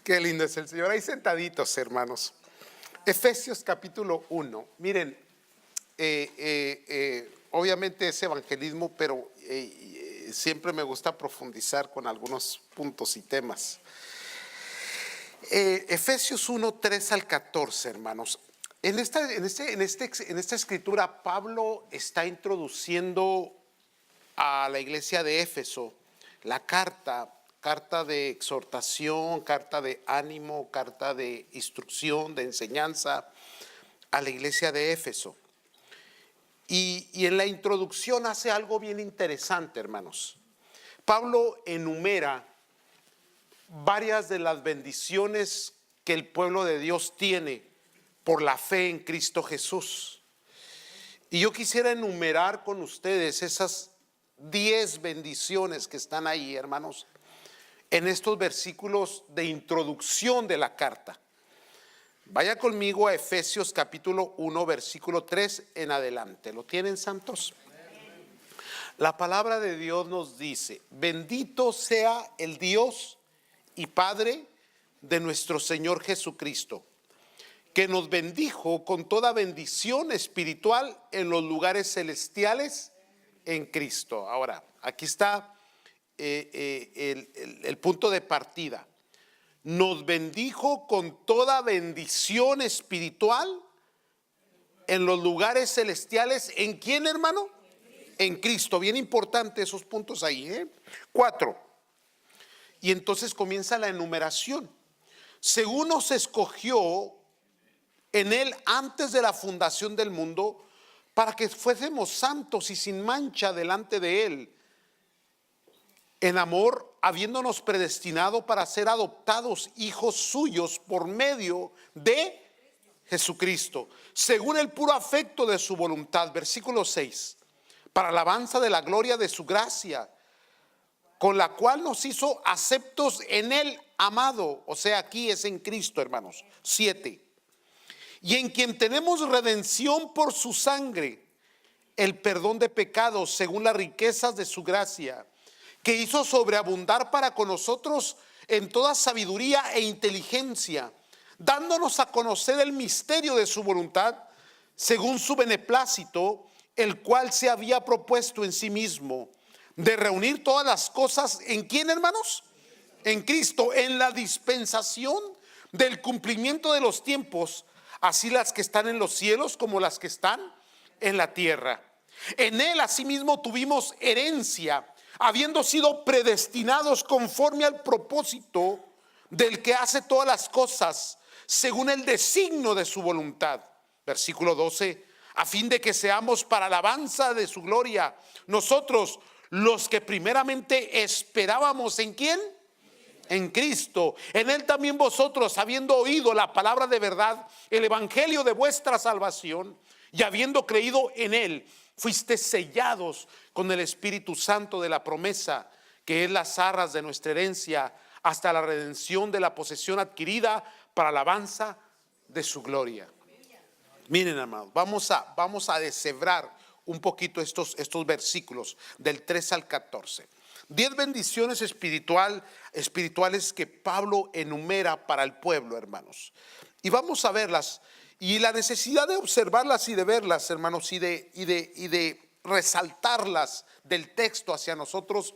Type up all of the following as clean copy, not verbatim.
Qué lindo es el Señor. Ahí sentaditos, hermanos. Efesios capítulo 1. Miren, obviamente es evangelismo, pero siempre me gusta profundizar con algunos puntos y temas. Efesios 1, 3 al 14, hermanos. En esta escritura, Pablo está introduciendo a la iglesia de Éfeso la carta de exhortación, carta de ánimo, carta de instrucción, de enseñanza a la iglesia de Éfeso. Y en la introducción hace algo bien interesante, hermanos. Pablo enumera varias de las bendiciones que el pueblo de Dios tiene por la fe en Cristo Jesús. Y yo quisiera enumerar con ustedes esas 10 bendiciones que están ahí, hermanos, en estos versículos de introducción de la carta. Vaya conmigo a Efesios capítulo 1, versículo 3 en adelante. ¿Lo tienen, santos? La palabra de Dios nos dice: bendito sea el Dios y Padre de nuestro Señor Jesucristo, que nos bendijo con toda bendición espiritual en los lugares celestiales en Cristo. Ahora, aquí está el punto de partida. Nos bendijo con toda bendición espiritual en los lugares celestiales. ¿En quién, hermano? En Cristo. Bien importante esos puntos ahí, 4. Y entonces comienza la enumeración. Según nos escogió en Él antes de la fundación del mundo, para que fuésemos santos y sin mancha delante de Él, en amor, habiéndonos predestinado para ser adoptados hijos suyos por medio de Jesucristo, según el puro afecto de su voluntad. Versículo 6. Para alabanza de la gloria de su gracia, con la cual nos hizo aceptos en el amado. O sea, aquí es en Cristo, hermanos. 7. Y en quien tenemos redención por su sangre, el perdón de pecados según las riquezas de su gracia, que hizo sobreabundar para con nosotros en toda sabiduría e inteligencia, dándonos a conocer el misterio de su voluntad, según su beneplácito, el cual se había propuesto en sí mismo, de reunir todas las cosas, ¿en quién, hermanos? En Cristo, en la dispensación del cumplimiento de los tiempos, así las que están en los cielos como las que están en la tierra. En Él asimismo tuvimos herencia, habiendo sido predestinados conforme al propósito del que hace todas las cosas, según el designio de su voluntad. Versículo 12. A fin de que seamos para alabanza de su gloria, nosotros los que primeramente esperábamos, ¿en quién? En Cristo. En Él también vosotros, habiendo oído la palabra de verdad, el evangelio de vuestra salvación, y habiendo creído en Él, fuisteis sellados con el Espíritu Santo de la promesa, que es las arras de nuestra herencia, hasta la redención de la posesión adquirida para alabanza de su gloria. Miren, hermanos, vamos a deshebrar un poquito estos versículos del 3 al 14. 10 bendiciones espirituales que Pablo enumera para el pueblo, hermanos. Y vamos a verlas. Y la necesidad de observarlas y de verlas, hermanos, y de resaltarlas del texto hacia nosotros,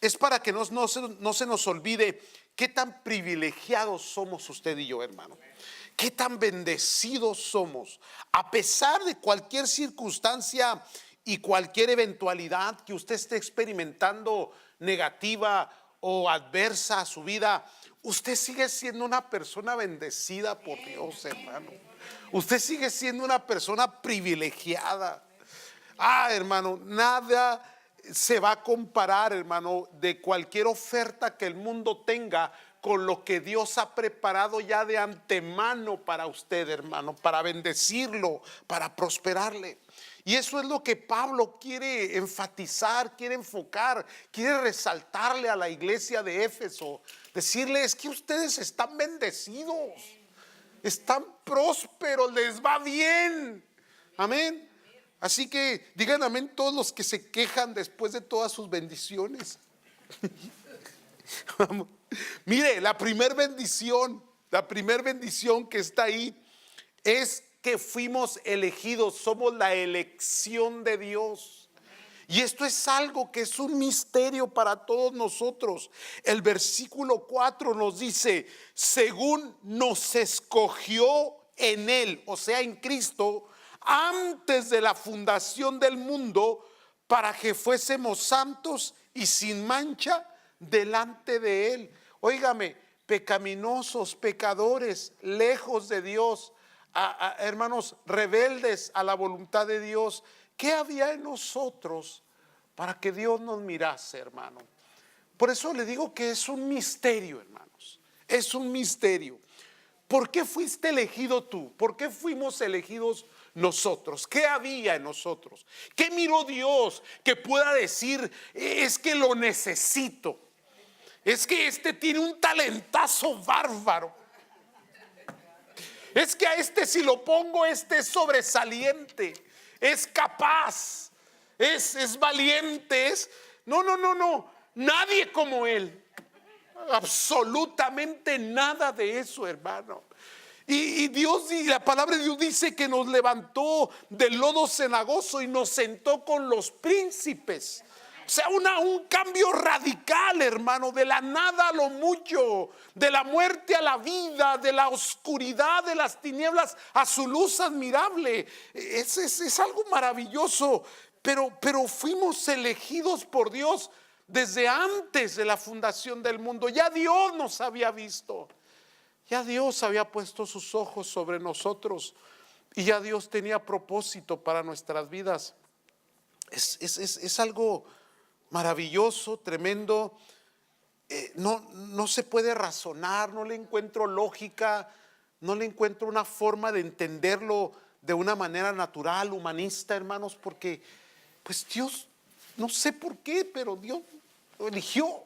es para que no se nos olvide qué tan privilegiados somos usted y yo, hermano. Qué tan bendecidos somos, a pesar de cualquier circunstancia y cualquier eventualidad que usted esté experimentando negativa o adversa a su vida. Usted sigue siendo una persona bendecida por Dios, hermano. Usted sigue siendo una persona privilegiada. Hermano, nada se va a comparar, hermano, de cualquier oferta que el mundo tenga con lo que Dios ha preparado ya de antemano para usted, hermano, para bendecirlo, para prosperarle. Y eso es lo que Pablo quiere enfatizar, quiere enfocar, quiere resaltarle a la iglesia de Éfeso. Decirle, es que ustedes están bendecidos, están prósperos, les va bien. Amén. Así que digan amén todos los que se quejan después de todas sus bendiciones. Vamos. Mire, la primer bendición que está ahí es que fuimos elegidos, somos la elección de Dios. Y esto es algo que es un misterio para todos nosotros. El versículo 4 nos dice, según nos escogió en Él, o sea, en Cristo, antes de la fundación del mundo, para que fuésemos santos y sin mancha delante de Él. Óigame, pecaminosos, pecadores, lejos de Dios, hermanos, rebeldes a la voluntad de Dios. ¿Qué había en nosotros para que Dios nos mirase, hermano? Por eso le digo que es un misterio, hermanos. Es un misterio. ¿Por qué fuiste elegido tú? ¿Por qué fuimos elegidos nosotros? ¿Qué había en nosotros? ¿Qué miró Dios que pueda decir, es que lo necesito? Es que este tiene un talentazo bárbaro. Es que a este, si lo pongo, este es sobresaliente, es capaz, es valiente, no, nadie como él. Absolutamente nada de eso, hermano. Y Dios, y la palabra de Dios dice que nos levantó del lodo cenagoso y nos sentó con los príncipes. O sea, un cambio radical, hermano, de la nada a lo mucho, de la muerte a la vida, de la oscuridad, de las tinieblas a su luz admirable. Es algo maravilloso, pero fuimos elegidos por Dios desde antes de la fundación del mundo. Ya Dios nos había visto, ya Dios había puesto sus ojos sobre nosotros y ya Dios tenía propósito para nuestras vidas. Es algo maravilloso, tremendo. No se puede razonar, no le encuentro lógica, no le encuentro una forma de entenderlo de una manera natural, humanista, hermanos, porque pues Dios, no sé por qué, pero Dios lo eligió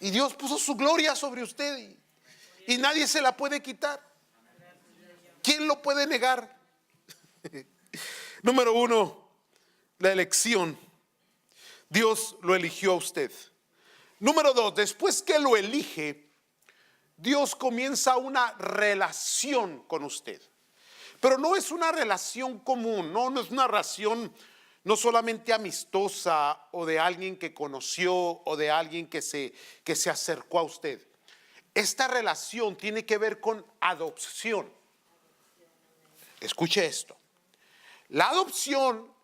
y Dios puso su gloria sobre usted y nadie se la puede quitar. ¿Quién lo puede negar? Número uno, la elección. Dios lo eligió a usted. Número dos, después que lo elige, Dios comienza una relación con usted. Pero no es una relación común, no es una relación no solamente amistosa o de alguien que conoció o de alguien que se acercó a usted. Esta relación tiene que ver con adopción. Escuche esto. La adopción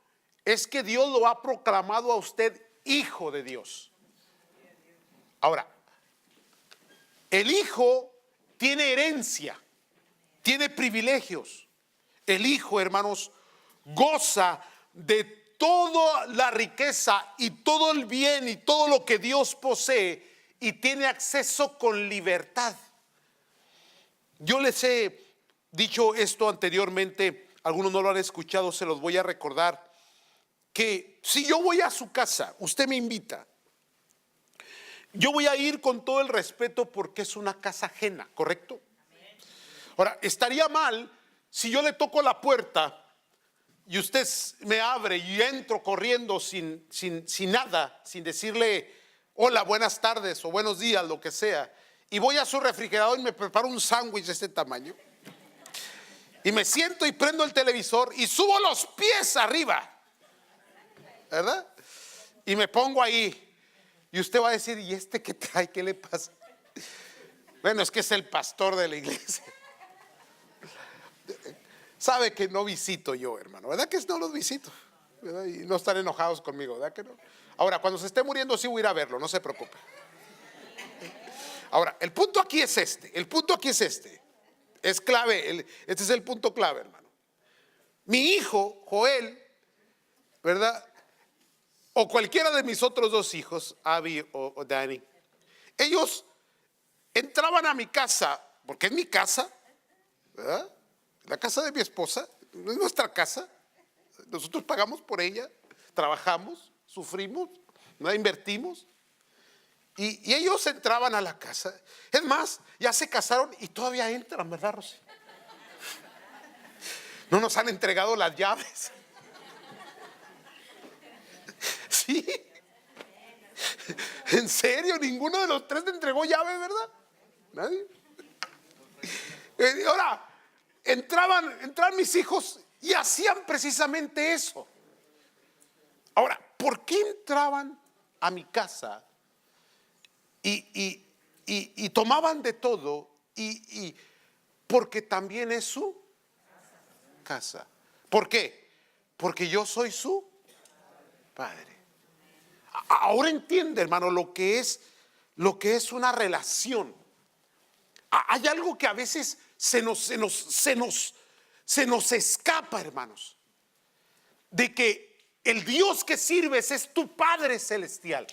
es que Dios lo ha proclamado a usted hijo de Dios. Ahora, el hijo tiene herencia, tiene privilegios. El hijo, hermanos, goza de toda la riqueza y todo el bien y todo lo que Dios posee y tiene acceso con libertad. Yo les he dicho esto anteriormente, algunos no lo han escuchado, se los voy a recordar, que si yo voy a su casa, usted me invita, yo voy a ir con todo el respeto porque es una casa ajena, ¿correcto? Ahora, estaría mal si yo le toco la puerta y usted me abre y entro corriendo sin nada, sin decirle hola, buenas tardes o buenos días, lo que sea, y voy a su refrigerador y me preparo un sándwich de este tamaño y me siento y prendo el televisor y subo los pies arriba, ¿verdad? Y me pongo ahí y usted va a decir, ¿y este qué trae? ¿Qué le pasa? Bueno, es que es el pastor de la iglesia. Sabe que no visito yo, hermano, ¿verdad que no los visito? ¿Verdad? Y no están enojados conmigo, ¿verdad que no? Ahora, cuando se esté muriendo sí voy a ir a verlo, no se preocupe. Ahora, el punto aquí es este, es clave, este es el punto clave, hermano. Mi hijo, Joel, ¿verdad? O cualquiera de mis otros dos hijos, Abby o Danny, ellos entraban a mi casa, porque es mi casa, ¿verdad? La casa de mi esposa, no es nuestra casa. Nosotros pagamos por ella, trabajamos, sufrimos, ¿no? Invertimos. Y ellos entraban a la casa. Es más, ya se casaron y todavía entran, ¿verdad, Rosy? No nos han entregado las llaves. Sí. ¿En serio? ¿Ninguno de los tres te entregó llave, verdad? Nadie. Ahora, entraban mis hijos y hacían precisamente eso. Ahora, ¿por qué entraban a mi casa y tomaban de todo? Porque también es su casa. ¿Por qué? Porque yo soy su padre. Ahora entiende, hermano, lo que es una relación. Hay algo que a veces se nos escapa, hermanos, de que el Dios que sirves es tu Padre celestial.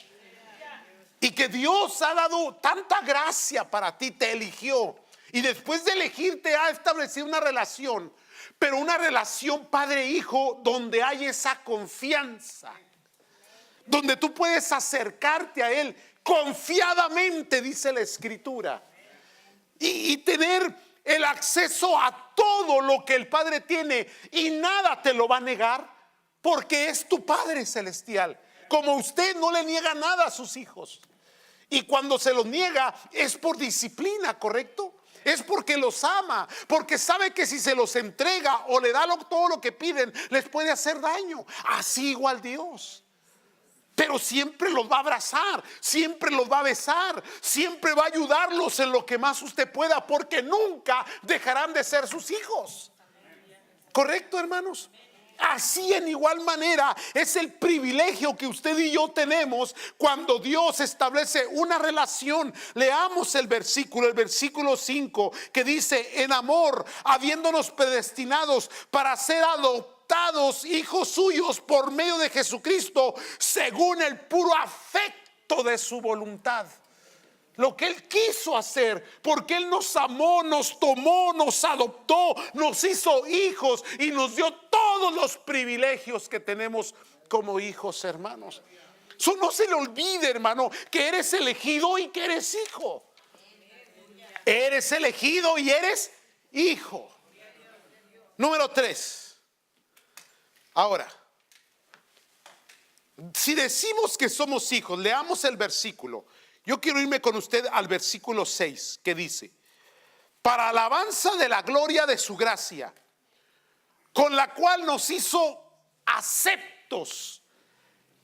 Y que Dios ha dado tanta gracia para ti, te eligió. Y después de elegirte ha establecido una relación, pero una relación padre-hijo donde hay esa confianza. Donde tú puedes acercarte a Él confiadamente, dice la Escritura. Y tener el acceso a todo lo que el Padre tiene. Y nada te lo va a negar, porque es tu Padre celestial. Como usted no le niega nada a sus hijos. Y cuando se los niega es por disciplina, ¿correcto? Es porque los ama, porque sabe que si se los entrega o le da todo lo que piden, les puede hacer daño. Así igual Dios. Pero siempre los va a abrazar, siempre los va a besar, siempre va a ayudarlos en lo que más usted pueda, porque nunca dejarán de ser sus hijos. ¿Correcto, hermanos? Así en igual manera es el privilegio que usted y yo tenemos cuando Dios establece una relación. Leamos el versículo 5, que dice: en amor, habiéndonos predestinados para ser adoptados hijos suyos por medio de Jesucristo, según el puro afecto de su voluntad. Lo que Él quiso hacer, porque Él nos amó, nos tomó, nos adoptó, nos hizo hijos y nos dio todos los privilegios que tenemos como hijos, hermanos. Eso no se le olvide, hermano, que eres elegido y que eres hijo. Eres elegido y eres hijo. Número 3. Ahora, si decimos que somos hijos, leamos el versículo. Yo quiero irme con usted al versículo 6, que dice: para alabanza de la gloria de su gracia, con la cual nos hizo aceptos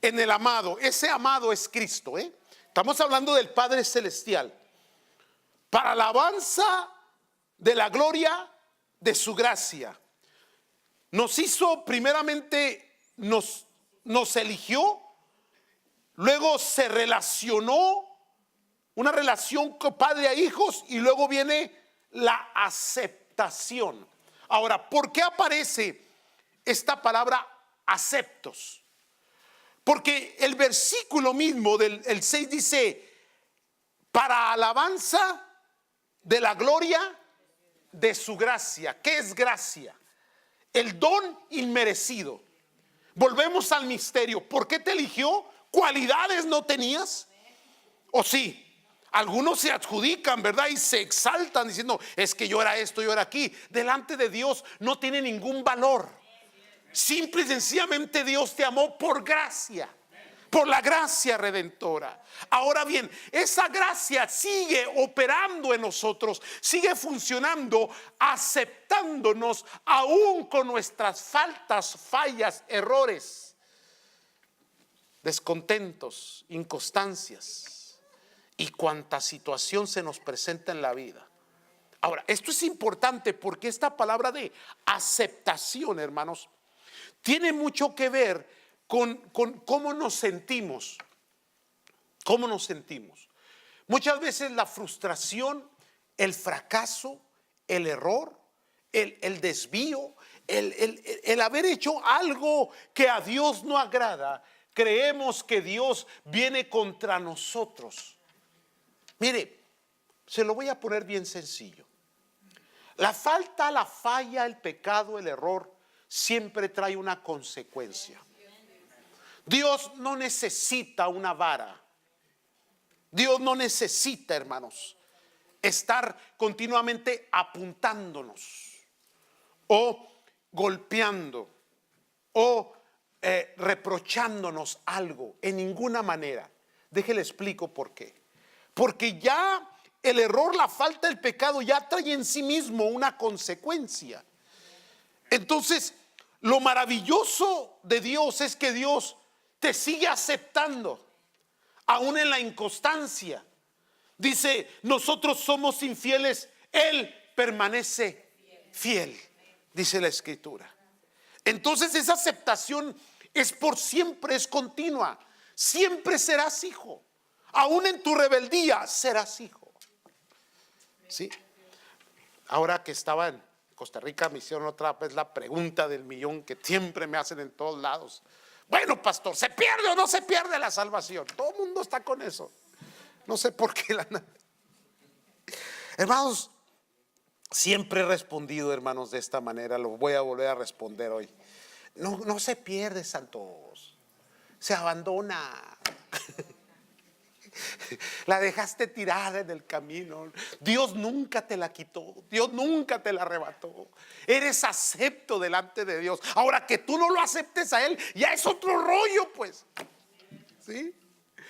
en el amado. Ese amado es Cristo, ¿eh? Estamos hablando del Padre Celestial. Para alabanza de la gloria de su gracia. Nos hizo, primeramente, nos eligió, luego se relacionó. Una relación con padre a hijos, y luego viene la aceptación. Ahora, ¿por qué aparece esta palabra aceptos? Porque el versículo mismo del 6 dice: para alabanza de la gloria de su gracia. ¿Qué es gracia? El don inmerecido. Volvemos al misterio. ¿Por qué te eligió? ¿Cualidades no tenías? ¿O sí? Algunos se adjudican, ¿verdad? Y se exaltan diciendo: es que yo era esto, yo era aquí. Delante de Dios no tiene ningún valor. Simple y sencillamente Dios te amó por gracia, por la gracia redentora. Ahora bien, esa gracia sigue operando en nosotros, sigue funcionando, aceptándonos aún con nuestras faltas, fallas, errores, descontentos, inconstancias y cuánta situación se nos presenta en la vida. Ahora, esto es importante porque esta palabra de aceptación, hermanos, tiene mucho que ver con cómo nos sentimos. ¿Cómo nos sentimos? Muchas veces la frustración, el fracaso, el error, el desvío, el haber hecho algo que a Dios no agrada, creemos que Dios viene contra nosotros. Mire, se lo voy a poner bien sencillo. La falta, la falla, el pecado, el error siempre trae una consecuencia. Dios no necesita una vara. Dios no necesita, hermanos, estar continuamente apuntándonos o golpeando o reprochándonos algo, en ninguna manera. Déjele explico por qué. Porque ya el error, la falta, el pecado ya trae en sí mismo una consecuencia. Entonces, lo maravilloso de Dios es que Dios te sigue aceptando, aún en la inconstancia. Dice, nosotros somos infieles, Él permanece fiel, dice la Escritura. Entonces esa aceptación es por siempre, es continua. Siempre serás hijo. Aún en tu rebeldía serás hijo. ¿Sí? Ahora que estaba en Costa Rica me hicieron otra vez la pregunta del millón que siempre me hacen en todos lados. Bueno, pastor, ¿se pierde o no se pierde la salvación? Todo el mundo está con eso. No sé por qué. Hermanos, siempre he respondido, hermanos, de esta manera. Lo voy a volver a responder hoy. No se pierde, santos. Se abandona. La dejaste tirada en el camino. Dios nunca te la quitó. Dios nunca te la arrebató. Eres acepto delante de Dios. Ahora que tú no lo aceptes a Él, ya es otro rollo, pues. ¿Sí?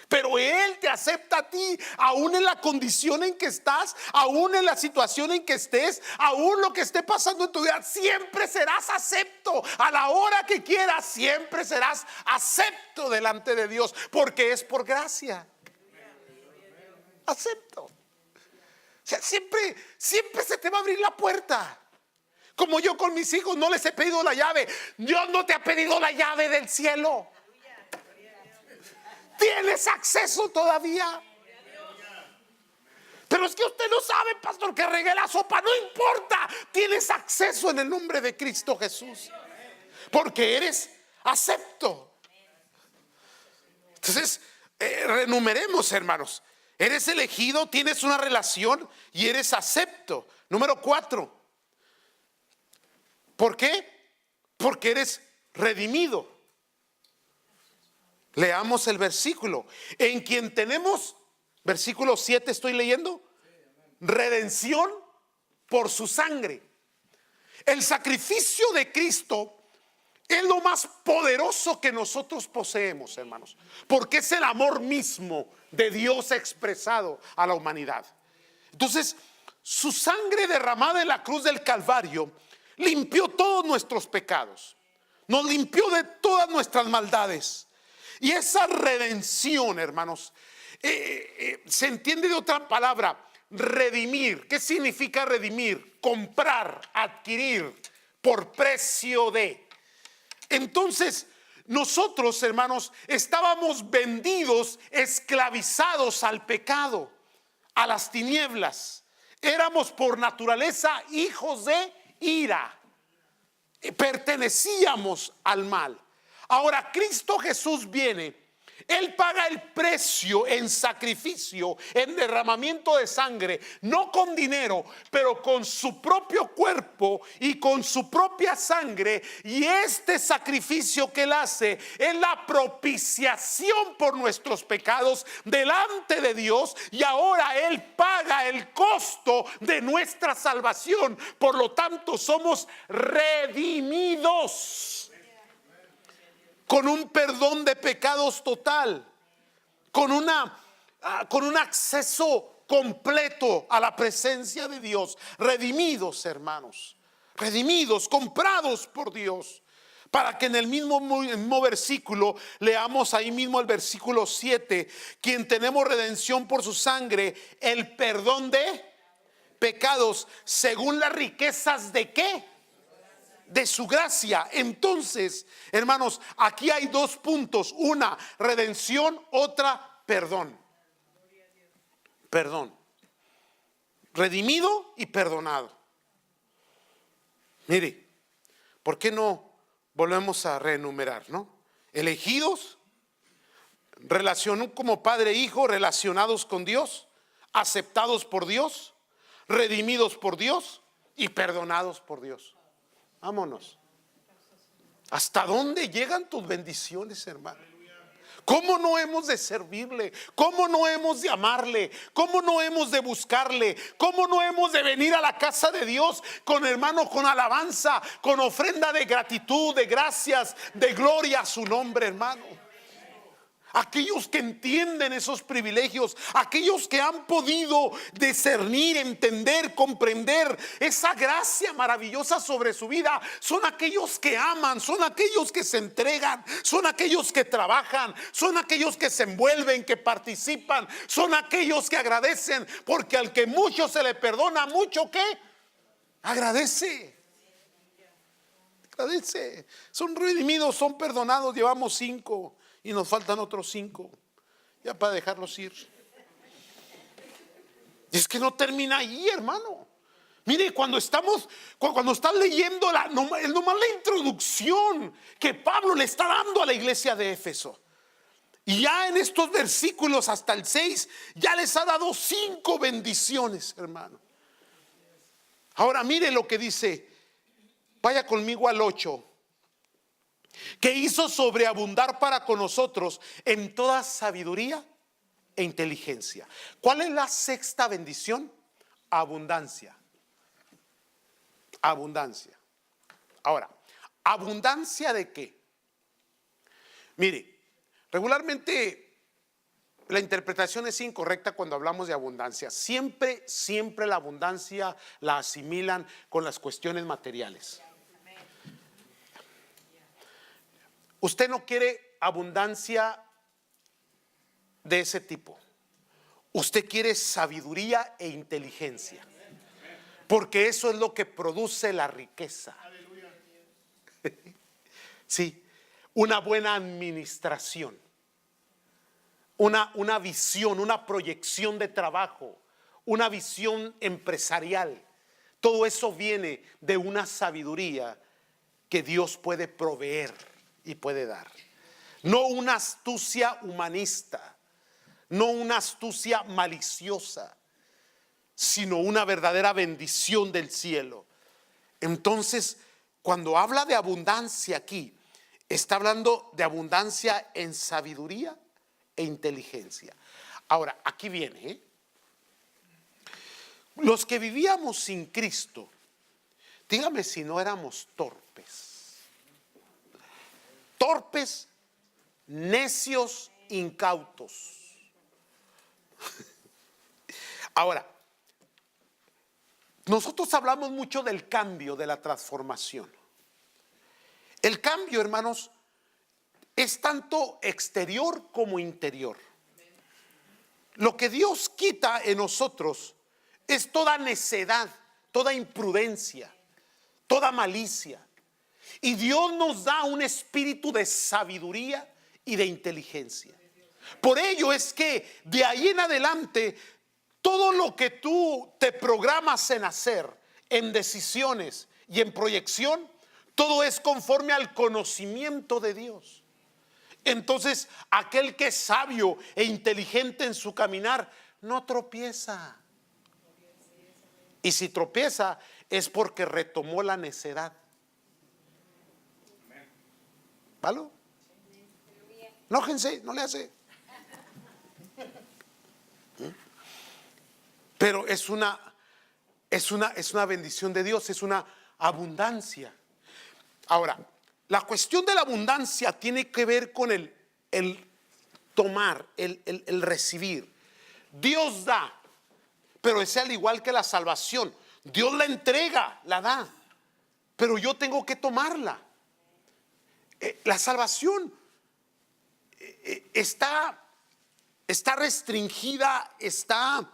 Pero Él te acepta a ti, aún en la condición en que estás, aún en la situación en que estés, aún lo que esté pasando en tu vida. Siempre serás acepto. A la hora que quieras, siempre serás acepto delante de Dios, porque es por gracia. Acepto. O sea, siempre se te va a abrir la puerta. Como yo con mis hijos no les he pedido la llave. Dios no te ha pedido la llave del cielo. Tienes acceso todavía. Pero es que usted no sabe, pastor, que regué la sopa. No importa. Tienes acceso en el nombre de Cristo Jesús, porque eres acepto. Entonces, renumeremos, hermanos. Eres elegido, tienes una relación y eres acepto. Número 4. ¿Por qué? Porque eres redimido. Leamos el versículo. En quien tenemos, versículo 7 estoy leyendo, redención por su sangre. El sacrificio de Cristo es lo más poderoso que nosotros poseemos, hermanos, porque es el amor mismo de Dios expresado a la humanidad. Entonces, su sangre derramada en la cruz del Calvario limpió todos nuestros pecados, nos limpió de todas nuestras maldades. Y esa redención, hermanos, se entiende de otra palabra, redimir. ¿Qué significa redimir? Comprar, adquirir por precio de. Entonces, nosotros, hermanos, estábamos vendidos, esclavizados al pecado, a las tinieblas. Éramos por naturaleza hijos de ira. Pertenecíamos al mal. Ahora Cristo Jesús viene, Él paga el precio en sacrificio, en derramamiento de sangre, no con dinero, pero con su propio cuerpo y con su propia sangre. Y este sacrificio que Él hace es la propiciación por nuestros pecados delante de Dios. Y ahora Él paga el costo de nuestra salvación. Por lo tanto, somos redimidos, con un perdón de pecados total, con un acceso completo a la presencia de Dios. Redimidos, hermanos, redimidos, comprados por Dios. Para que en el mismo versículo leamos ahí mismo el versículo 7, quien tenemos redención por su sangre, el perdón de pecados, según las riquezas de ¿qué? De su gracia. Entonces, hermanos, aquí hay dos puntos: una, redención; otra, perdón. Perdón. Redimido y perdonado. Mire, ¿por qué no volvemos a reenumerar, no? Elegidos, relación como padre e hijo, relacionados con Dios, aceptados por Dios, redimidos por Dios y perdonados por Dios. Vámonos. ¿Hasta dónde llegan tus bendiciones, hermano? ¿Cómo no hemos de servirle? ¿Cómo no hemos de amarle? ¿Cómo no hemos de buscarle? ¿Cómo no hemos de venir a la casa de Dios con, hermano, con alabanza, con ofrenda de gratitud, de gracias, de gloria a su nombre, hermano? aquellos que entienden esos privilegios, aquellos que han podido discernir, entender, comprender esa gracia maravillosa sobre su vida, son aquellos que aman, son aquellos que se entregan, son aquellos que trabajan, son aquellos que se envuelven, que participan, son aquellos que agradecen, porque al que mucho se le perdona, mucho que agradece. Agradece. Son redimidos, son perdonados. Llevamos 5 y nos faltan otros 5 ya para dejarlos ir. Y es que no termina ahí, hermano. Mire, cuando estás leyendo nomás la introducción que Pablo le está dando a la iglesia de Éfeso, y ya en estos versículos hasta el 6 ya les ha dado 5 bendiciones, hermano. Ahora mire lo que dice. Vaya conmigo al 8. Que hizo sobreabundar para con nosotros en toda sabiduría e inteligencia. ¿Cuál es la sexta bendición? Abundancia. Abundancia. Ahora, ¿abundancia de qué? Mire, regularmente la interpretación es incorrecta cuando hablamos de abundancia. Siempre la abundancia la asimilan con las cuestiones materiales. Usted no quiere abundancia de ese tipo. Usted quiere sabiduría e inteligencia, porque eso es lo que produce la riqueza. Sí, una buena administración, una visión, una proyección de trabajo, una visión empresarial. Todo eso viene de una sabiduría que Dios puede proveer y puede dar. No una astucia humanista, no una astucia maliciosa, sino una verdadera bendición del cielo. Entonces, cuando habla de abundancia aquí, está hablando de abundancia en sabiduría e inteligencia. Ahora, aquí viene, los que vivíamos sin Cristo, dígame si no éramos torpes. Torpes, necios, incautos. Ahora, nosotros hablamos mucho del cambio, de la transformación. El cambio, hermanos, es tanto exterior como interior. Lo que Dios quita en nosotros es toda necedad, toda imprudencia, toda malicia. Y Dios nos da un espíritu de sabiduría y de inteligencia. Por ello es que de ahí en adelante, todo lo que tú te programas en hacer, en decisiones y en proyección, todo es conforme al conocimiento de Dios. Entonces, aquel que es sabio e inteligente en su caminar, no tropieza. Y si tropieza, es porque retomó la necedad. ¿Vale? Enójense, no le hace. Pero es una bendición de Dios, es una abundancia. Ahora, la cuestión de la abundancia tiene que ver con el tomar, el recibir. Dios da, pero es al igual que la salvación. Dios la entrega, la da, pero yo tengo que tomarla. La salvación está restringida, está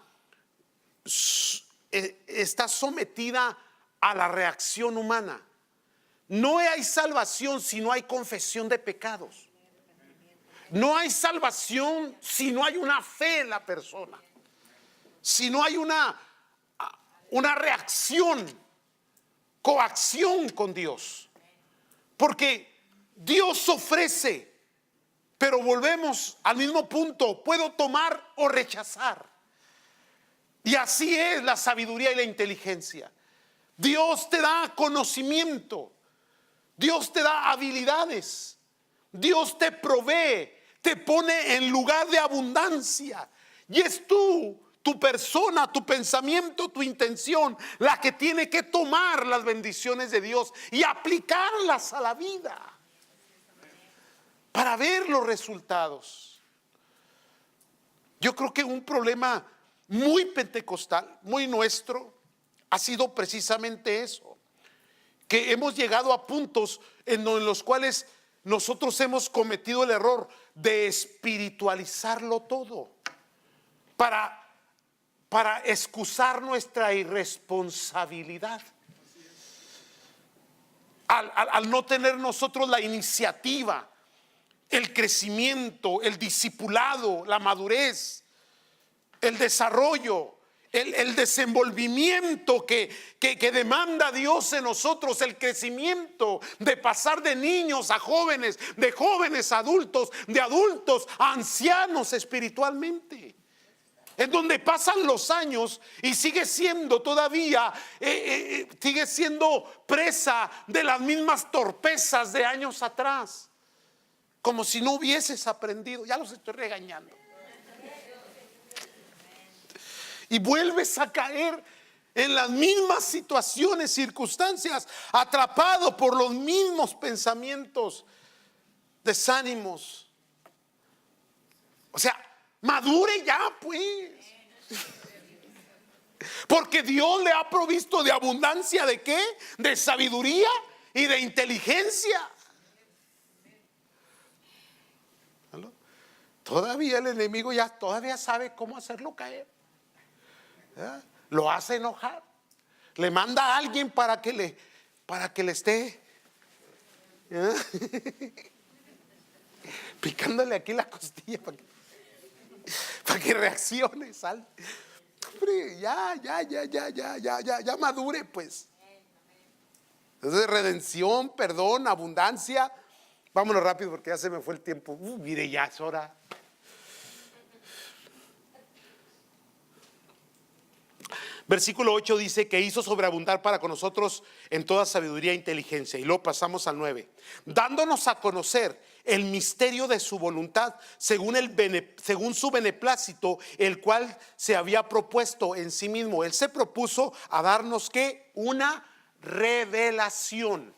sometida a la reacción humana. No hay salvación si no hay confesión de pecados. No hay salvación si no hay una fe en la persona. Si no hay una reacción, coacción con Dios. Porque Dios ofrece, pero volvemos al mismo punto: puedo tomar o rechazar. Y así es la sabiduría y la inteligencia. Dios te da conocimiento, Dios te da habilidades, Dios te provee, te pone en lugar de abundancia. Y es tu persona, tu pensamiento, tu intención la que tiene que tomar las bendiciones de Dios y aplicarlas a la vida para ver los resultados. Yo creo que un problema muy pentecostal, muy nuestro, ha sido precisamente eso, que hemos llegado a puntos en los cuales nosotros hemos cometido el error de espiritualizarlo todo para excusar nuestra irresponsabilidad. Al no tener nosotros la iniciativa, el crecimiento, el discipulado, la madurez, el desarrollo, el desenvolvimiento que demanda Dios en nosotros, el crecimiento de pasar de niños a jóvenes, de jóvenes a adultos, de adultos a ancianos espiritualmente. Es donde pasan los años y sigue siendo todavía, sigue siendo presa de las mismas torpezas de años atrás. Como si no hubieses aprendido. Ya los estoy regañando. Y vuelves a caer en las mismas situaciones, circunstancias, atrapado por los mismos pensamientos, desánimos. O sea, madure ya, pues. Porque Dios le ha provisto de abundancia ¿de qué? De sabiduría y de inteligencia. ¿Aló? Todavía el enemigo todavía sabe cómo hacerlo caer. ¿Ya? Lo hace enojar. Le manda a alguien para que le esté picándole aquí la costilla para que reaccione, sal. Hombre, ya madure, pues. Entonces, redención, perdón, abundancia. Vámonos rápido porque ya se me fue el tiempo. Mire, ya es hora. Versículo 8 dice que hizo sobreabundar para con nosotros en toda sabiduría e inteligencia. Y luego pasamos al 9. Dándonos a conocer el misterio de su voluntad según su beneplácito, el cual se había propuesto en sí mismo. Él se propuso a darnos ¿qué? Una revelación.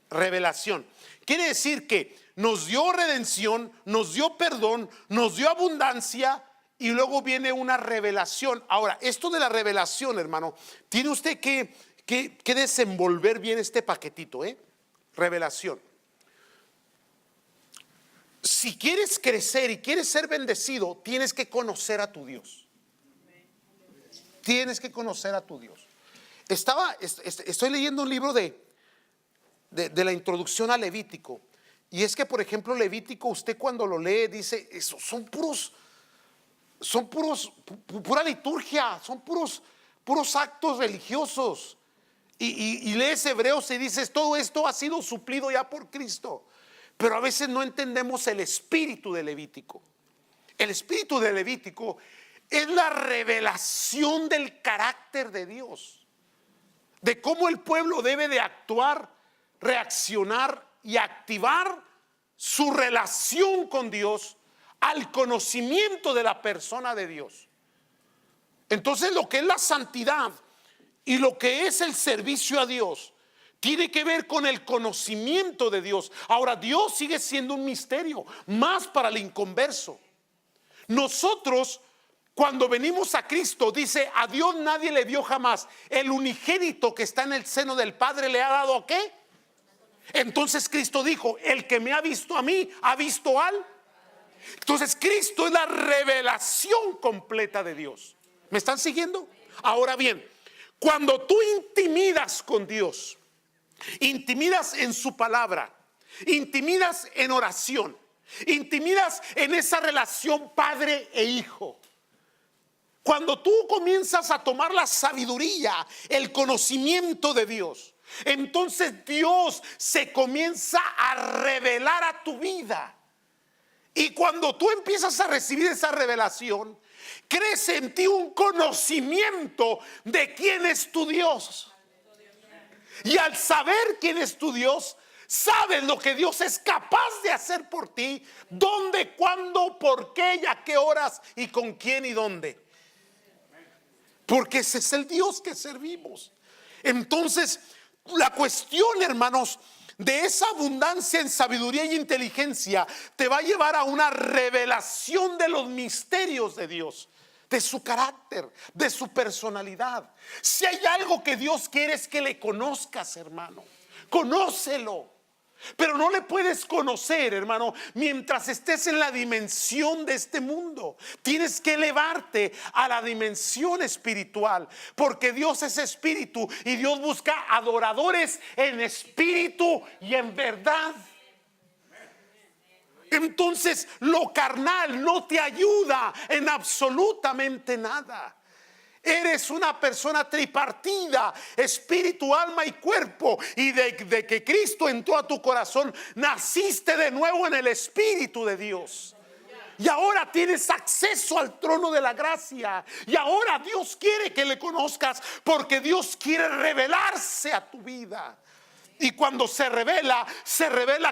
Revelación. Quiere decir que nos dio redención, nos dio perdón, nos dio abundancia. Y luego viene una revelación. Ahora, esto de la revelación, hermano, tiene usted que desenvolver bien este paquetito, revelación. Si quieres crecer y quieres ser bendecido, tienes que conocer a tu Dios. Tienes que conocer a tu Dios. Estoy leyendo un libro de la introducción a Levítico. Y es que, por ejemplo, Levítico, usted cuando lo lee dice, eso son pura liturgia, son puros actos religiosos. Y lees Hebreos y dices, todo esto ha sido suplido ya por Cristo. Pero a veces no entendemos el espíritu de Levítico. El espíritu de Levítico es la revelación del carácter de Dios, de cómo el pueblo debe de actuar, reaccionar y activar su relación con Dios al conocimiento de la persona de Dios. Entonces, lo que es la santidad y lo que es el servicio a Dios tiene que ver con el conocimiento de Dios. Ahora, Dios sigue siendo un misterio, más para el inconverso. Nosotros, cuando venimos a Cristo, dice, a Dios nadie le dio jamás. El unigénito que está en el seno del Padre le ha dado ¿qué? Entonces Cristo dijo, el que me ha visto a mí, ha visto al. Entonces Cristo es la revelación completa de Dios. ¿Me están siguiendo? Ahora bien, cuando tú intimidas con Dios, intimidas en su palabra, intimidas en oración, intimidas en esa relación padre e hijo, cuando tú comienzas a tomar la sabiduría, el conocimiento de Dios, entonces Dios se comienza a revelar a tu vida. Y cuando tú empiezas a recibir esa revelación, crece en ti un conocimiento de quién es tu Dios. Y al saber quién es tu Dios, sabes lo que Dios es capaz de hacer por ti, dónde, cuándo, por qué y a qué horas y con quién y dónde. Porque ese es el Dios que servimos. Entonces, la cuestión, hermanos, de esa abundancia en sabiduría y inteligencia te va a llevar a una revelación de los misterios de Dios, de su carácter, de su personalidad. Si hay algo que Dios quiere es que le conozcas, hermano. Conócelo. Pero no le puedes conocer, hermano, mientras estés en la dimensión de este mundo. Tienes que elevarte a la dimensión espiritual, porque Dios es espíritu y Dios busca adoradores en espíritu y en verdad. Entonces lo carnal no te ayuda en absolutamente nada. Eres una persona tripartida, espíritu, alma y cuerpo. Y de que Cristo entró a tu corazón, naciste de nuevo en el Espíritu de Dios. Y ahora tienes acceso al trono de la gracia. Y ahora Dios quiere que le conozcas, porque Dios quiere revelarse a tu vida. Y cuando se revela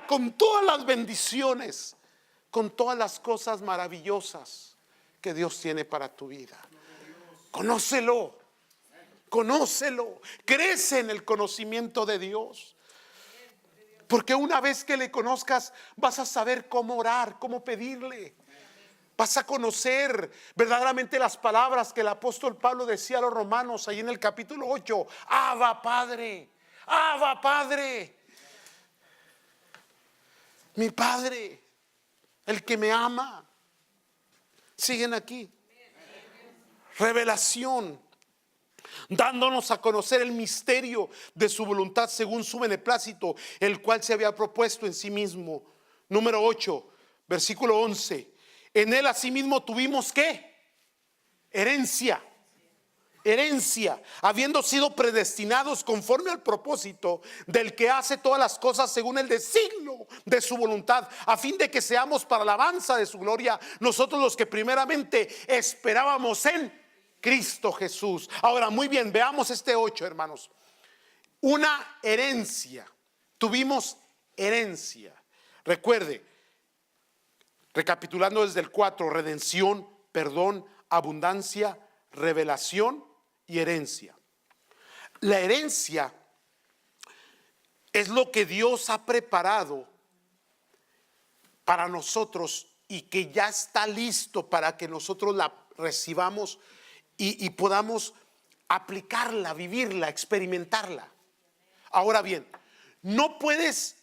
con todas las bendiciones, con todas las cosas maravillosas que Dios tiene para tu vida. Conócelo, conócelo, crece en el conocimiento de Dios. Porque una vez que le conozcas, vas a saber cómo orar, cómo pedirle. Vas a conocer verdaderamente las palabras que el apóstol Pablo decía a los romanos ahí en el capítulo 8. Abba Padre, Abba Padre, mi Padre, el que me ama. Siguen aquí. Revelación, dándonos a conocer el misterio de su voluntad según su beneplácito, el cual se había propuesto en sí mismo. Número 8, versículo 11. En él asimismo tuvimos ¿qué? Herencia. Herencia, habiendo sido predestinados conforme al propósito del que hace todas las cosas según el designio de su voluntad, a fin de que seamos para alabanza de su gloria, nosotros los que primeramente esperábamos en Cristo Jesús. Ahora, muy bien, veamos este 8, hermanos. Una herencia. Tuvimos herencia. Recuerde, recapitulando desde el 4, redención, perdón, abundancia, revelación y herencia. La herencia es lo que Dios ha preparado para nosotros y que ya está listo para que nosotros la recibamos y podamos aplicarla, vivirla, experimentarla. Ahora bien, no puedes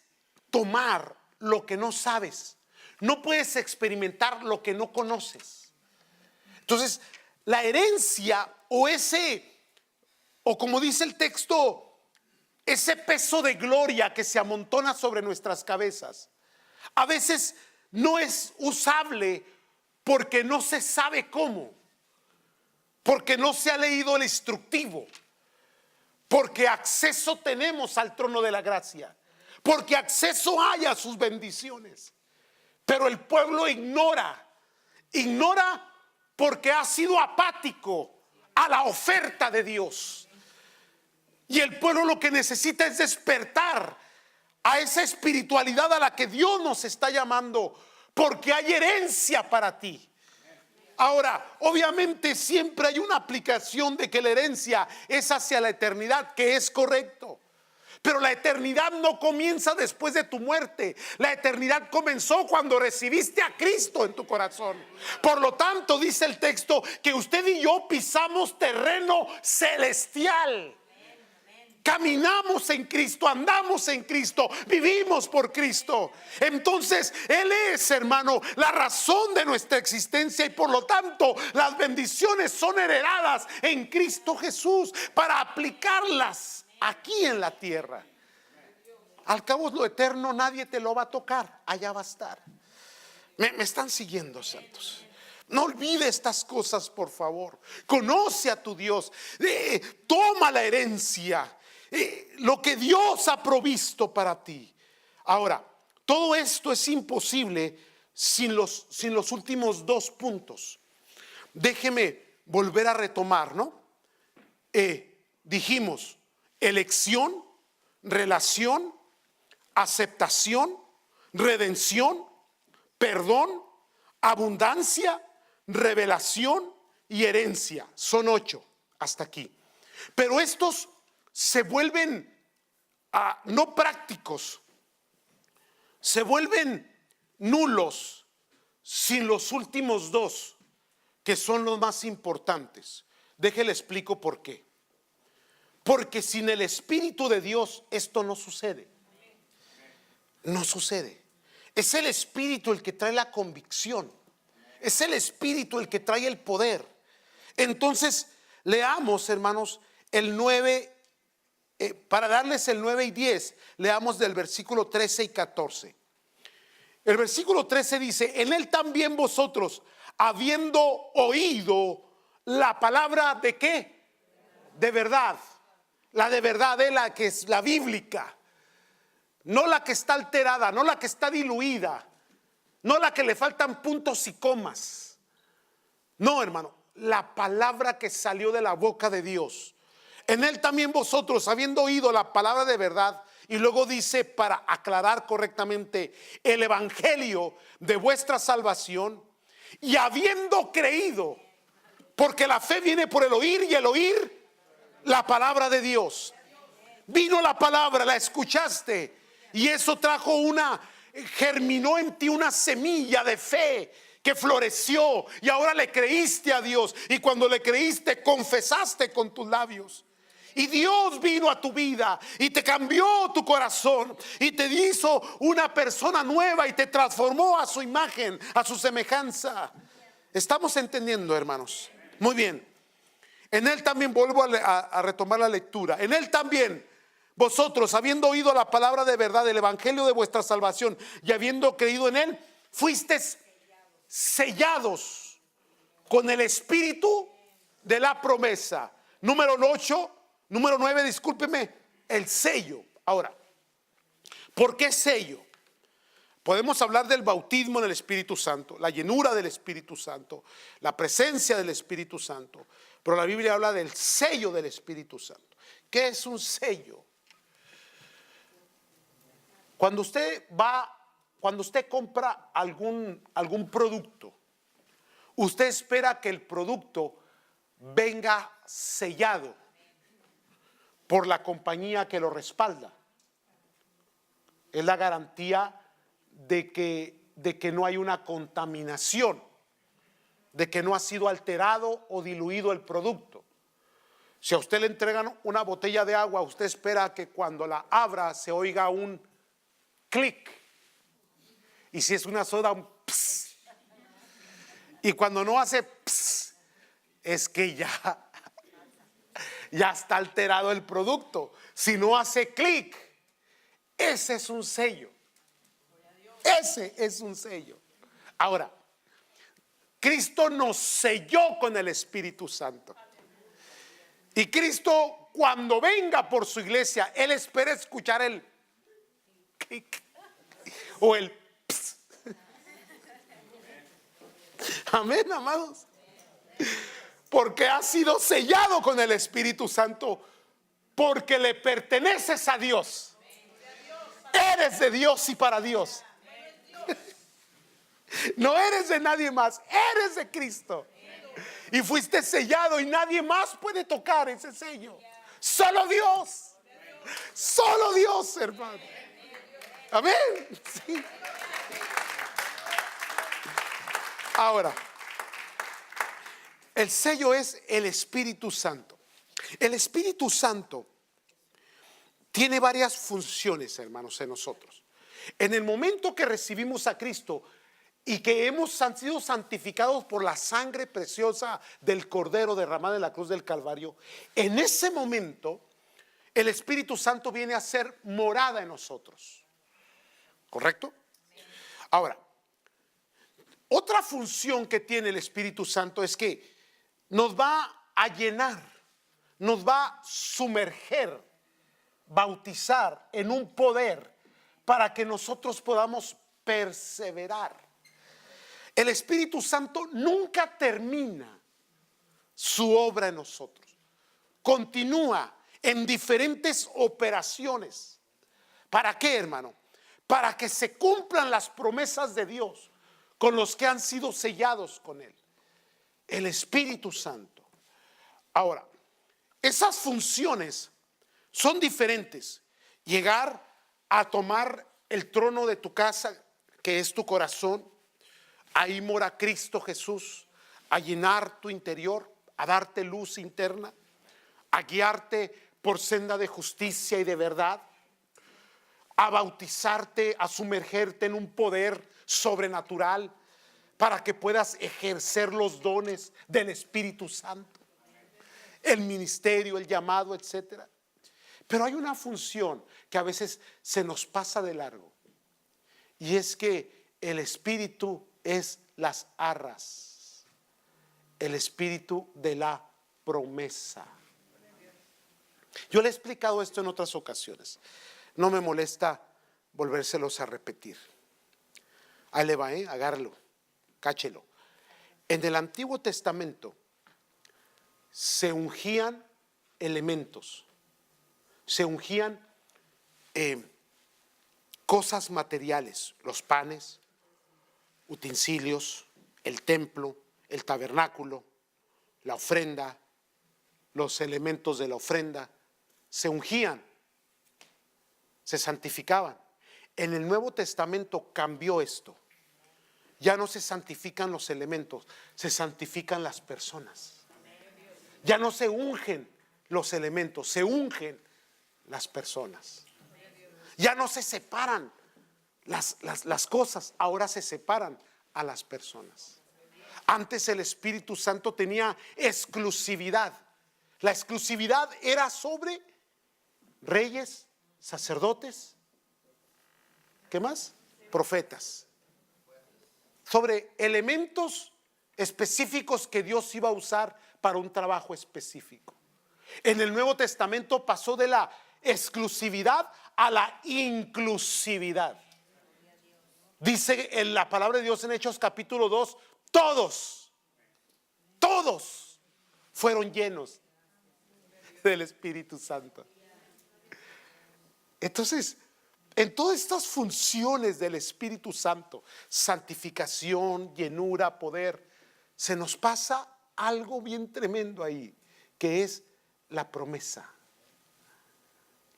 tomar lo que no sabes, no puedes experimentar lo que no conoces. Entonces, la herencia o como dice el texto, ese peso de gloria que se amontona sobre nuestras cabezas, a veces no es usable porque no se sabe cómo. Porque no se ha leído el instructivo, porque acceso tenemos al trono de la gracia, porque acceso hay a sus bendiciones. Pero el pueblo ignora porque ha sido apático a la oferta de Dios. Y el pueblo lo que necesita es despertar a esa espiritualidad a la que Dios nos está llamando, porque hay herencia para ti. Ahora, obviamente siempre hay una aplicación de que la herencia es hacia la eternidad, que es correcto. Pero la eternidad no comienza después de tu muerte. La eternidad comenzó cuando recibiste a Cristo en tu corazón. Por lo tanto, dice el texto que usted y yo pisamos terreno celestial. Caminamos en Cristo, andamos en Cristo, vivimos por Cristo. Entonces Él es, hermano, la razón de nuestra existencia, y por lo tanto las bendiciones son heredadas en Cristo Jesús para aplicarlas aquí en la tierra. Al cabo lo eterno nadie te lo va a tocar, allá va a estar. Me están siguiendo, santos. No olvide estas cosas, por favor. Conoce a tu Dios, toma la herencia, lo que Dios ha provisto para ti. Ahora, todo esto es imposible sin los últimos 2 puntos. Déjeme volver a retomar, ¿no? Dijimos elección, relación, aceptación, redención, perdón, abundancia, revelación y herencia. Son 8 hasta aquí. Pero estos se vuelven no prácticos se vuelven nulos sin los últimos dos, que son los más importantes. Déjele explico por qué. Porque sin el Espíritu de Dios esto no sucede. No sucede. Es el Espíritu el que trae la convicción. Es el Espíritu el que trae el poder. Entonces, leamos, hermanos, el 9, para darles el 9 y 10, leamos del versículo 13 y 14. El versículo 13 dice: en él también vosotros, habiendo oído la palabra de ¿qué? De verdad. La de verdad es la que es la bíblica. No la que está alterada, no la que está diluida, no la que le faltan puntos y comas. No, hermano, la palabra que salió de la boca de Dios. En él también vosotros, habiendo oído la palabra de verdad, y luego dice, para aclarar correctamente, el evangelio de vuestra salvación, y habiendo creído, porque la fe viene por el oír y el oír la palabra de Dios. Vino la palabra, la escuchaste, y eso germinó en ti una semilla de fe que floreció, y ahora le creíste a Dios, y cuando le creíste confesaste con tus labios, y Dios vino a tu vida y te cambió tu corazón y te hizo una persona nueva y te transformó a su imagen, a su semejanza. ¿Estamos entendiendo, hermanos? Muy bien. En él también, vuelvo a retomar la lectura, en él también vosotros, habiendo oído la palabra de verdad, el evangelio de vuestra salvación, y habiendo creído en él, fuisteis sellados con el espíritu de la promesa. Número 9, discúlpeme, el sello. Ahora, ¿por qué sello? Podemos hablar del bautismo en el Espíritu Santo, la llenura del Espíritu Santo, la presencia del Espíritu Santo, pero la Biblia habla del sello del Espíritu Santo. ¿Qué es un sello? Cuando usted compra algún producto, usted espera que el producto venga sellado por la compañía que lo respalda. Es la garantía de que no hay una contaminación, de que no ha sido alterado o diluido el producto. Si a usted le entregan una botella de agua, usted espera que cuando la abra se oiga un clic, y si es una soda, un pss. Y cuando no hace pss, es que ya está alterado el producto. Si no hace clic, ese es un sello. Ese es un sello. Ahora, Cristo nos selló con el Espíritu Santo. Y Cristo, cuando venga por su iglesia, Él espera escuchar el clic o el pss. Amén, amados. Porque has sido sellado con el Espíritu Santo, porque le perteneces a Dios. Eres de Dios y para Dios. No eres de nadie más, eres de Cristo. Y fuiste sellado y nadie más puede tocar ese sello. Solo Dios. Solo Dios, hermano. Amén. Sí. Ahora, el sello es el Espíritu Santo. El Espíritu Santo tiene varias funciones, hermanos, en nosotros. En el momento que recibimos a Cristo y que han sido santificados por la sangre preciosa del Cordero derramada en la cruz del Calvario, en ese momento el Espíritu Santo viene a ser morada en nosotros. ¿Correcto? Ahora, otra función que tiene el Espíritu Santo es que nos va a llenar, nos va a sumerger, bautizar en un poder para que nosotros podamos perseverar. El Espíritu Santo nunca termina su obra en nosotros. Continúa en diferentes operaciones. ¿Para qué, hermano? Para que se cumplan las promesas de Dios con los que han sido sellados con Él. El Espíritu Santo. Ahora, esas funciones son diferentes. Llegar a tomar el trono de tu casa, que es tu corazón. Ahí mora Cristo Jesús, a llenar tu interior, a darte luz interna, a guiarte por senda de justicia y de verdad, a bautizarte, a sumergerte en un poder sobrenatural para que puedas ejercer los dones del Espíritu Santo, el ministerio, el llamado, etcétera. Pero hay una función que a veces se nos pasa de largo, y es que el Espíritu es las arras, el Espíritu de la promesa. Yo le he explicado esto en otras ocasiones, no me molesta volvérselos a repetir. Ahí le va, agárrelo, cáchelo. En el Antiguo Testamento se ungían elementos, se ungían cosas materiales, los panes, utensilios, el templo, el tabernáculo, la ofrenda, los elementos de la ofrenda, se ungían, se santificaban. En el Nuevo Testamento cambió esto. Ya no se santifican los elementos, se santifican las personas. Ya no se ungen los elementos, se ungen las personas. Ya no se separan las cosas, ahora se separan a las personas. Antes el Espíritu Santo tenía exclusividad. La exclusividad era sobre reyes, sacerdotes, ¿qué más? Profetas. Sobre elementos específicos que Dios iba a usar para un trabajo específico. En el Nuevo Testamento pasó de la exclusividad a la inclusividad. Dice en la palabra de Dios en Hechos capítulo 2, todos fueron llenos del Espíritu Santo. Entonces, en todas estas funciones del Espíritu Santo, santificación, llenura, poder, se nos pasa algo bien tremendo ahí, que es la promesa.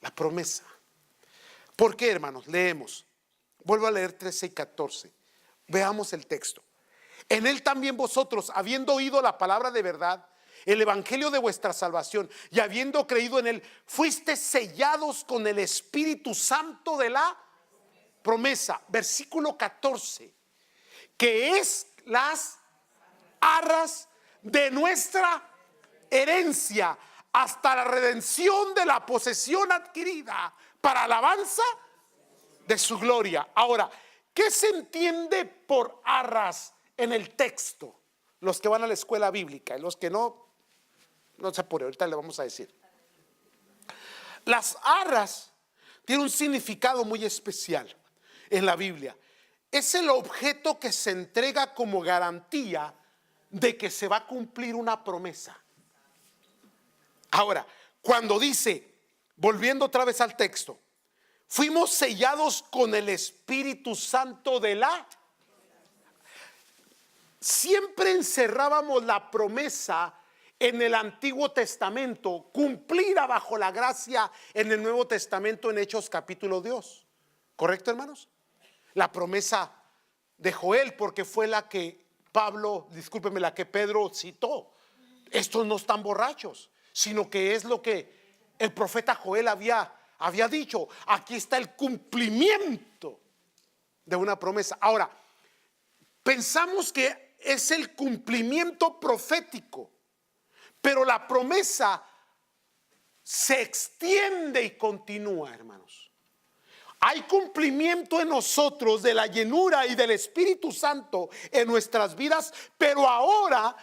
La promesa. ¿Por qué, hermanos? Leemos. Vuelvo a leer 13 y 14. Veamos el texto. En él también vosotros, habiendo oído la palabra de verdad, el evangelio de vuestra salvación, y habiendo creído en él, fuisteis sellados con el Espíritu Santo de la promesa. Versículo 14. Que es las arras de nuestra herencia hasta la redención de la posesión adquirida para alabanza de su gloria. Ahora, ¿qué se entiende por arras en el texto? Los que van a la escuela bíblica y los que no se apure, ahorita le vamos a decir. Las arras tienen un significado muy especial en la Biblia. Es el objeto que se entrega como garantía de que se va a cumplir una promesa. Ahora, cuando dice, volviendo otra vez al texto, fuimos sellados con el Espíritu Santo de la... Siempre encerrábamos la promesa en el Antiguo Testamento, cumplida bajo la gracia en el Nuevo Testamento en Hechos capítulo 2. ¿Correcto, hermanos? La promesa de Joel, porque fue la que la que Pedro citó. Estos no están borrachos, sino que es lo que el profeta Joel había dicho. Aquí está el cumplimiento de una promesa. Ahora, pensamos que es el cumplimiento profético, pero la promesa se extiende y continúa, hermanos. Hay cumplimiento en nosotros de la llenura y del Espíritu Santo en nuestras vidas, pero ahora,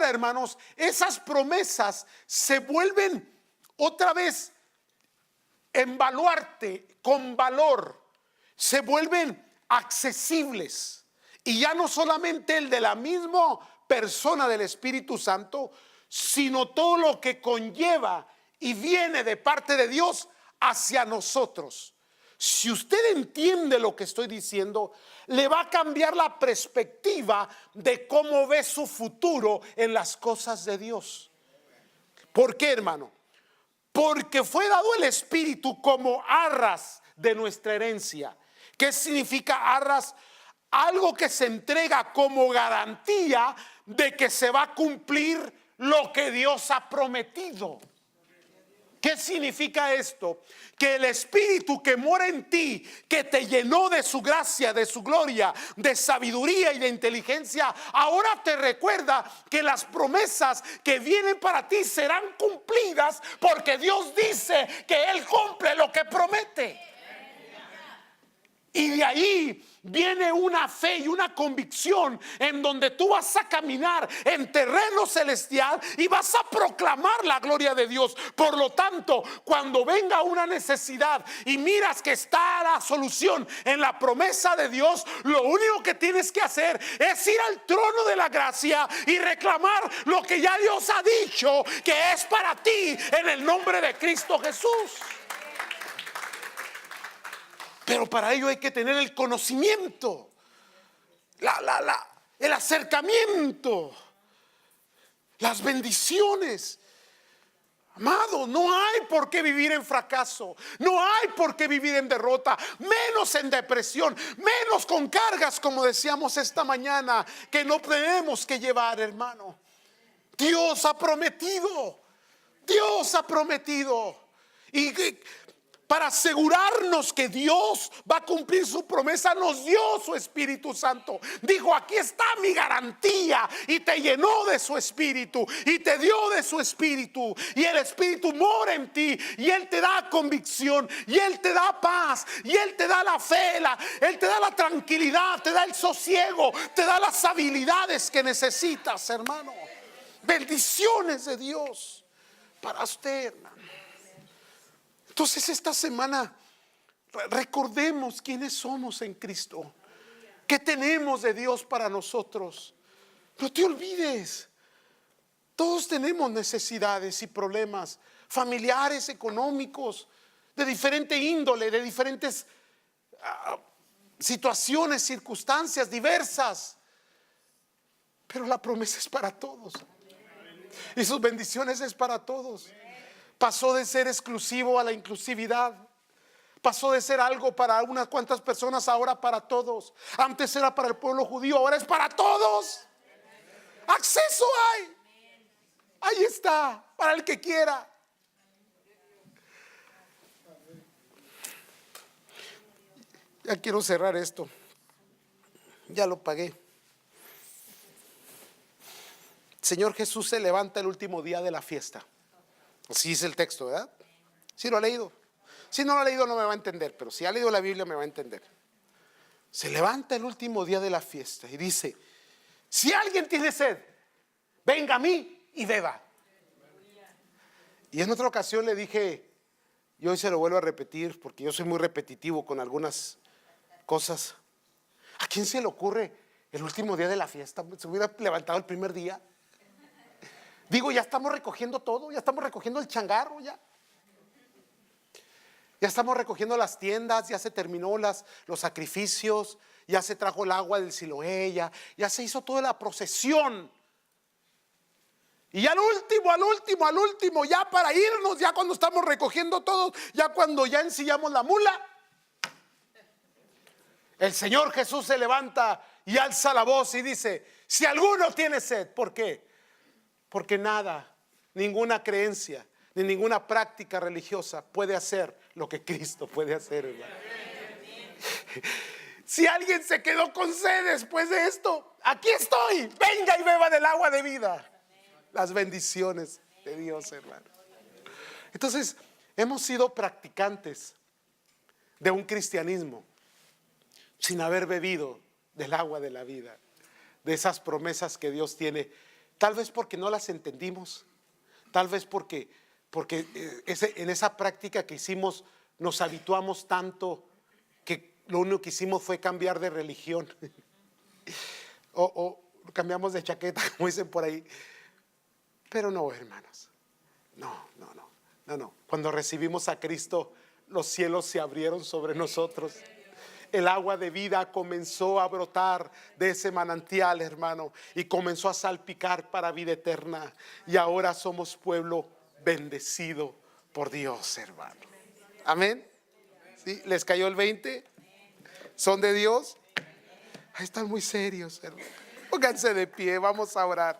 hermanos, esas promesas se vuelven otra vez en baluarte, con valor, se vuelven accesibles. Y ya no solamente el de la misma persona del Espíritu Santo, sino todo lo que conlleva y viene de parte de Dios hacia nosotros. Si usted entiende lo que estoy diciendo, le va a cambiar la perspectiva de cómo ve su futuro en las cosas de Dios. ¿Por qué, hermano? Porque fue dado el Espíritu como arras de nuestra herencia. ¿Qué significa arras? Algo que se entrega como garantía de que se va a cumplir lo que Dios ha prometido. ¿Qué significa esto? Que el Espíritu que mora en ti, que te llenó de su gracia, de su gloria, de sabiduría y de inteligencia, ahora te recuerda que las promesas que vienen para ti serán cumplidas, porque Dios dice que Él cumple lo que promete. Y de ahí viene una fe y una convicción en donde tú vas a caminar en terreno celestial y vas a proclamar la gloria de Dios. Por lo tanto, cuando venga una necesidad y miras que está la solución en la promesa de Dios, lo único que tienes que hacer es ir al trono de la gracia y reclamar lo que ya Dios ha dicho que es para ti en el nombre de Cristo Jesús. Pero para ello hay que tener el conocimiento, el acercamiento, las bendiciones. Amado, no hay por qué vivir en fracaso, no hay por qué vivir en derrota, menos en depresión, menos con cargas como decíamos esta mañana, que no tenemos que llevar, hermano. Dios ha prometido, Dios ha prometido. Y para asegurarnos que Dios va a cumplir su promesa, nos dio su Espíritu Santo. Dijo: aquí está mi garantía. Y te llenó de su Espíritu y te dio de su Espíritu. Y el Espíritu mora en ti y Él te da convicción y Él te da paz y Él te da la fe, Él te da la tranquilidad, te da el sosiego, te da las habilidades que necesitas, hermano. Bendiciones de Dios para usted, hermano. Entonces esta semana recordemos quiénes somos en Cristo, qué tenemos de Dios para nosotros. No te olvides, todos tenemos necesidades y problemas familiares, económicos, de diferente índole, de diferentes situaciones, circunstancias diversas. Pero la promesa es para todos y sus bendiciones es para todos. Pasó de ser exclusivo a la inclusividad. Pasó de ser algo para unas cuantas personas, ahora para todos. Antes era para el pueblo judío, ahora es para todos. Acceso hay. Ahí está, para el que quiera. Ya quiero cerrar esto. Ya lo pagué. Señor Jesús se levanta el último día de la fiesta. Así dice el texto, ¿verdad? Sí lo ha leído. Si no lo ha leído no me va a entender, pero si ha leído la Biblia me va a entender. Se levanta el último día de la fiesta y dice: si alguien tiene sed, venga a mí y beba. Y en otra ocasión le dije, y hoy se lo vuelvo a repetir porque yo soy muy repetitivo con algunas cosas: ¿a quién se le ocurre el último día de la fiesta? Se hubiera levantado el primer día. Digo, ya estamos recogiendo todo, ya estamos recogiendo el changarro, ya estamos recogiendo las tiendas, ya se terminó los sacrificios, ya se trajo el agua del Siloé, ya se hizo toda la procesión. Y al último, ya para irnos, ya cuando estamos recogiendo todo, ya cuando ya ensillamos la mula, el Señor Jesús se levanta y alza la voz y dice: si alguno tiene sed, ¿por qué? Porque nada, ninguna creencia, ni ninguna práctica religiosa puede hacer lo que Cristo puede hacer, hermano. Si alguien se quedó con sed después de esto, aquí estoy, venga y beba del agua de vida. Las bendiciones de Dios, hermano. Entonces, hemos sido practicantes de un cristianismo sin haber bebido del agua de la vida, de esas promesas que Dios tiene. Tal vez porque no las entendimos, tal vez porque en esa práctica que hicimos nos habituamos tanto que lo único que hicimos fue cambiar de religión o cambiamos de chaqueta, como dicen por ahí. Pero no, hermanos, no. Cuando recibimos a Cristo, los cielos se abrieron sobre nosotros. El agua de vida comenzó a brotar de ese manantial, hermano, y comenzó a salpicar para vida eterna. Y ahora somos pueblo bendecido por Dios, hermano. Amén. ¿Sí? ¿Les cayó el 20? ¿Son de Dios? Ahí están muy serios, hermano. Pónganse de pie, vamos a orar.